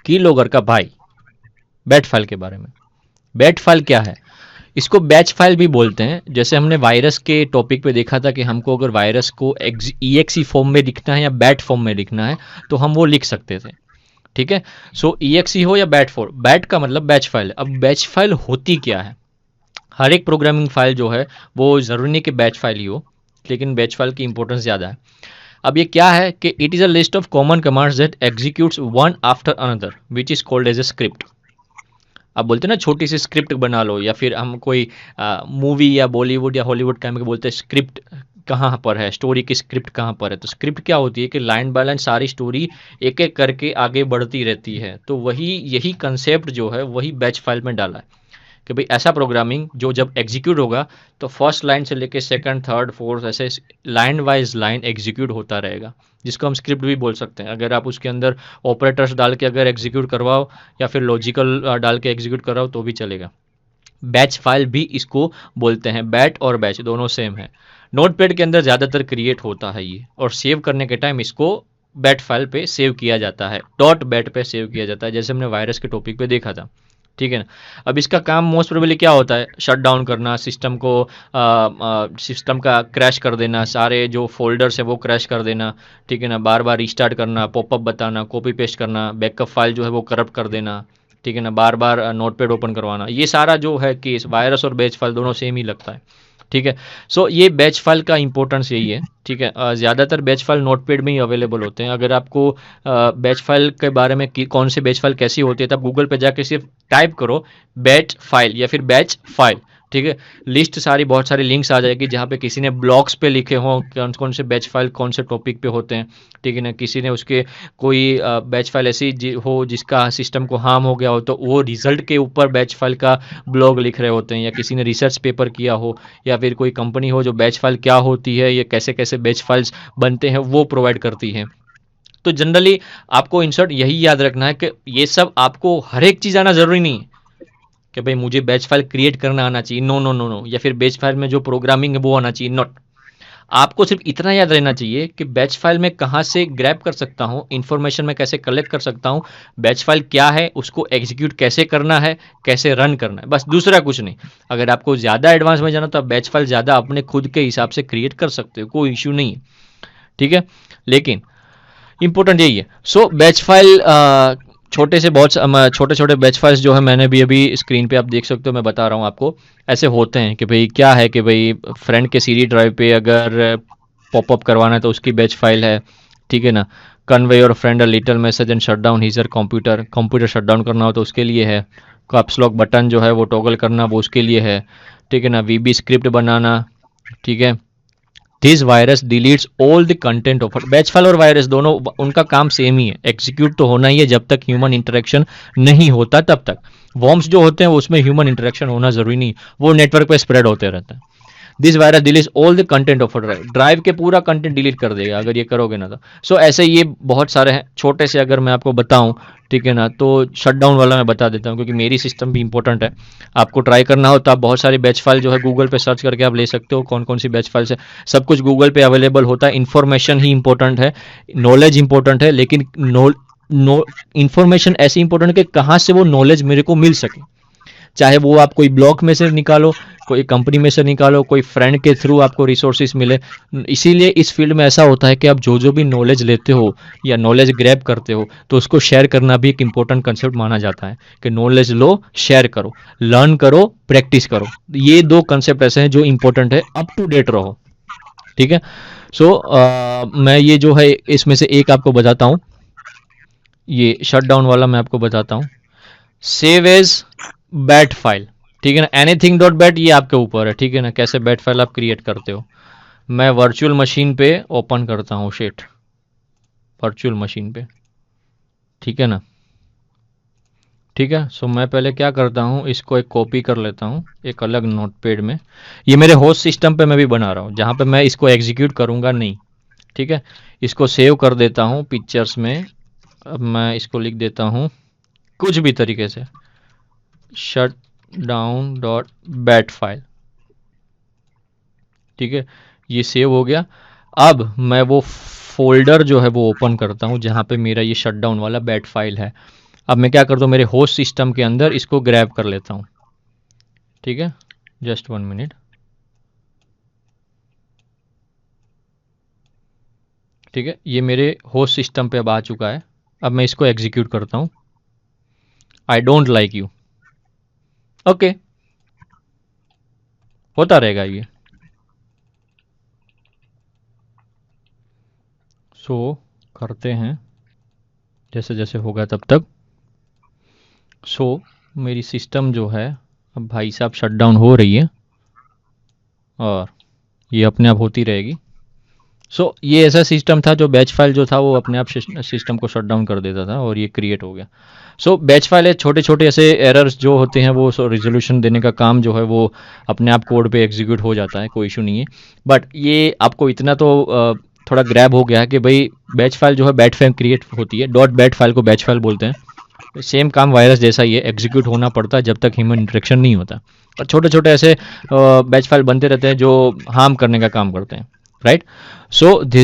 Keylogger का भाई, bat file के बारे में। बैट फाइल क्या है? इसको बैच फाइल भी बोलते हैं। जैसे हमने वायरस के टॉपिक पे देखा था कि हमको अगर वायरस को EXE फॉर्म में लिखना है या बैट फॉर्म में लिखना है तो हम वो लिख सकते थे, ठीक है। सो EXE हो या बैट फॉर्म, बैट का मतलब बैच फाइल है। अब बैच फाइल होती क्या है? हर एक प्रोग्रामिंग फाइल जो है वो ज़रूरी नहीं कि बैच फाइल ही हो, लेकिन बैच फाइल की इंपॉर्टेंस ज़्यादा है। अब ये क्या है कि it is a list of common commands that executes one after another which is called as a script. आप बोलते हैं ना छोटी सी स्क्रिप्ट बना लो, या फिर हम कोई मूवी या बॉलीवुड या हॉलीवुड का हम बोलते हैं स्क्रिप्ट कहाँ पर है, स्टोरी की स्क्रिप्ट कहाँ पर है। तो स्क्रिप्ट क्या होती है कि लाइन बाय लाइन सारी स्टोरी एक एक करके आगे बढ़ती रहती है। तो वही यही कंसेप्ट जो है वही बैच फाइल में डाला है कि भाई ऐसा प्रोग्रामिंग जो जब एग्जीक्यूट होगा तो फर्स्ट लाइन से लेके सेकंड थर्ड फोर्थ ऐसे लाइन वाइज लाइन एग्जीक्यूट होता रहेगा, जिसको हम स्क्रिप्ट भी बोल सकते हैं। अगर आप उसके अंदर ऑपरेटर्स डाल के अगर एग्जीक्यूट करवाओ या फिर लॉजिकल डाल के एग्जीक्यूट कराओ तो भी चलेगा। बैच फाइल भी इसको बोलते हैं। बैट और बैच दोनों सेम है। नोटपैड के अंदर ज़्यादातर क्रिएट होता है ये, और सेव करने के टाइम इसको बैट फाइल पे सेव किया जाता है, डॉट बैट पे सेव किया जाता है, जैसे हमने वायरस के टॉपिक पे देखा था, ठीक है ना। अब इसका काम मोस्ट प्रोबेबली क्या होता है? शट डाउन करना, सिस्टम को सिस्टम का क्रैश कर देना, सारे जो फोल्डर्स है वो क्रैश कर देना, ठीक है ना। बार बार रिस्टार्ट करना, पॉपअप बताना, कॉपी पेस्ट करना, बैकअप फाइल जो है वो करप्ट कर देना, ठीक है ना। बार बार नोटपैड ओपन करवाना, ये सारा जो है केस वायरस और बैच फाइल दोनों सेम ही लगता है, ठीक है। सो ये बैच फाइल का इंपॉर्टेंस यही है, ठीक है। ज़्यादातर बैच फाइल नोटपैड में ही अवेलेबल होते हैं। अगर आपको बैच फाइल के बारे में कि कौन से बैच फाइल कैसी होती है तो आप गूगल पे जाके सिर्फ टाइप करो बैच फाइल या फिर बैच फाइल, ठीक है। लिस्ट सारी बहुत सारी लिंक्स आ जाएगी जहाँ पे किसी ने ब्लॉग्स पे लिखे हों कौन कौन से बैच फाइल कौन से टॉपिक पे होते हैं, ठीक है ना। किसी ने उसके कोई बैच फाइल ऐसी हो जिसका सिस्टम को हार्म हो गया हो तो वो रिजल्ट के ऊपर बैच फाइल का ब्लॉग लिख रहे होते हैं, या किसी ने रिसर्च पेपर किया हो, या फिर कोई कंपनी हो जो बैच फाइल क्या होती है, ये कैसे कैसे बैच फाइल्स बनते हैं वो प्रोवाइड करती है। तो जनरली आपको इन शॉर्ट यही याद रखना है कि ये सब आपको हर एक चीज़ आना ज़रूरी नहीं है कि भाई मुझे बैच फाइल क्रिएट करना आना चाहिए, नो नो नो नो, या फिर बैच फाइल में जो प्रोग्रामिंग है वो आना चाहिए, नॉट। आपको सिर्फ इतना याद रहना चाहिए कि बैच फाइल में कहाँ से ग्रैब कर सकता हूँ इन्फॉर्मेशन, में कैसे कलेक्ट कर सकता हूँ, बैच फाइल क्या है, उसको एग्जीक्यूट कैसे करना है, कैसे रन करना है, बस दूसरा कुछ नहीं। अगर आपको ज़्यादा एडवांस में जाना तो आप बैच फाइल ज़्यादा अपने खुद के हिसाब से क्रिएट कर सकते हो, कोई इशू नहीं है, ठीक है। लेकिन इंपॉर्टेंट यही है। सो बैच फाइल छोटे से बहुत छोटे छोटे बैच फाइल्स जो है मैंने भी अभी स्क्रीन पे आप देख सकते हो, मैं बता रहा हूँ आपको। ऐसे होते हैं कि भाई क्या है कि भाई फ्रेंड के सीडी ड्राइव पे अगर पॉपअप करवाना है तो उसकी बैच फाइल है, ठीक है ना। Convey your friend a little message and shut down his her computer, computer shut down करना हो तो उसके लिए है। कैप्स लॉक बटन जो है वो टॉगल करना वो उसके लिए है, ठीक है ना। वीबी स्क्रिप्ट बनाना, ठीक है। This virus deletes all the content of batch file. और वायरस दोनों उनका काम सेम ही है, एग्जीक्यूट तो होना ही है जब तक ह्यूमन इंटरेक्शन नहीं होता तब तक। वॉर्म्स जो होते हैं उसमें ह्यूमन इंटरेक्शन होना जरूरी नहीं, वो नेटवर्क पे स्प्रेड होते रहता है। This virus delete all the content of a drive, drive के पूरा कंटेंट डिलीट कर देगा अगर ये करोगे ना तो। सो ऐसे ये बहुत सारे हैं, छोटे से अगर मैं आपको बताऊं, ठीक है ना, तो शटडाउन वाला मैं बता देता हूँ क्योंकि मेरी सिस्टम भी इंपॉर्टेंट है। आपको ट्राई करना हो तो आप बहुत सारी बैच फाइल जो है गूगल पे सर्च करके आप ले सकते हो, कौन कौन सी बैच फाइल्स है, सब कुछ गूगल पे अवेलेबल होता है। इन्फॉर्मेशन ही इंपॉर्टेंट है, नॉलेज इंपॉर्टेंट है, लेकिन नो इन्फॉर्मेशन ऐसी इंपॉर्टेंट है कि कहाँ से वो नॉलेज मेरे को मिल सके। चाहे वो आप कोई ब्लॉग में से निकालो, कोई कंपनी में से निकालो, कोई फ्रेंड के थ्रू आपको रिसोर्सेज मिले। इसीलिए इस फील्ड में ऐसा होता है कि आप जो जो भी नॉलेज लेते हो या नॉलेज ग्रैब करते हो तो उसको शेयर करना भी एक इंपॉर्टेंट कंसेप्ट माना जाता है कि नॉलेज लो, शेयर करो, लर्न करो, प्रैक्टिस करो। ये दो कंसेप्ट ऐसे हैं जो इंपॉर्टेंट है, अप टू डेट रहो, ठीक है। सो मैं ये जो है इसमें से एक आपको बताता हूँ, ये शट डाउन वाला मैं आपको बताता हूँ। सेव एज बैट फाइल, ठीक है ना। एनीथिंग डॉट बैट ये आपके ऊपर है, ठीक है ना, कैसे बैट फाइल आप क्रिएट करते हो। मैं वर्चुअल मशीन पे ओपन करता हूँ, शेट वर्चुअल मशीन पे, ठीक है ना। ठीक है, सो मैं पहले क्या करता हूँ, इसको एक कॉपी कर लेता हूँ एक अलग नोटपैड में। ये मेरे होस्ट सिस्टम पे मैं भी बना रहा हूँ जहाँ पे मैं इसको एग्जीक्यूट करूँगा नहीं, ठीक है। इसको सेव कर देता हूँ पिक्चर्स में। अब मैं इसको लिख देता हूँ कुछ भी तरीके से, shut down dot bat file, ठीक है। ये सेव हो गया। अब मैं वो फोल्डर जो है वो ओपन करता हूँ जहाँ पे मेरा ये शटडाउन वाला बैट फाइल है। अब मैं क्या करता हूँ, मेरे होस्ट सिस्टम के अंदर इसको ग्रैब कर लेता हूँ, ठीक है, जस्ट 1 मिनट, ठीक है, ये मेरे होस्ट सिस्टम पे अब आ चुका है। अब मैं इसको एग्जीक्यूट करता हूँ, I don't like you, okay, होता रहेगा ये। सो करते हैं, जैसे जैसे होगा तब तक। सो मेरी सिस्टम जो है अब भाई साहब शट डाउन हो रही है, और ये अपने आप होती रहेगी। सो ये ऐसा सिस्टम था जो बैच फाइल जो था वो अपने आप सिस्टम को शट डाउन कर देता था, और ये क्रिएट हो गया। सो बैच फाइल है, छोटे छोटे ऐसे एरर्स जो होते हैं वो रिजोल्यूशन देने का काम जो है वो अपने आप कोड पे एग्जीक्यूट हो जाता है, कोई इशू नहीं है। बट ये आपको इतना तो थोड़ा ग्रैब हो गया कि भाई बैच फाइल जो है बैट फाइल क्रिएट होती है, डॉट बैट फाइल को बैच फाइल बोलते हैं। सेम काम वायरस जैसा ही है, एग्जीक्यूट होना पड़ता है जब तक ह्यूमन इंटरेक्शन नहीं होता, और छोटे छोटे ऐसे बैच फाइल बनते रहते हैं जो हार्म करने का काम करते हैं, राइट। So this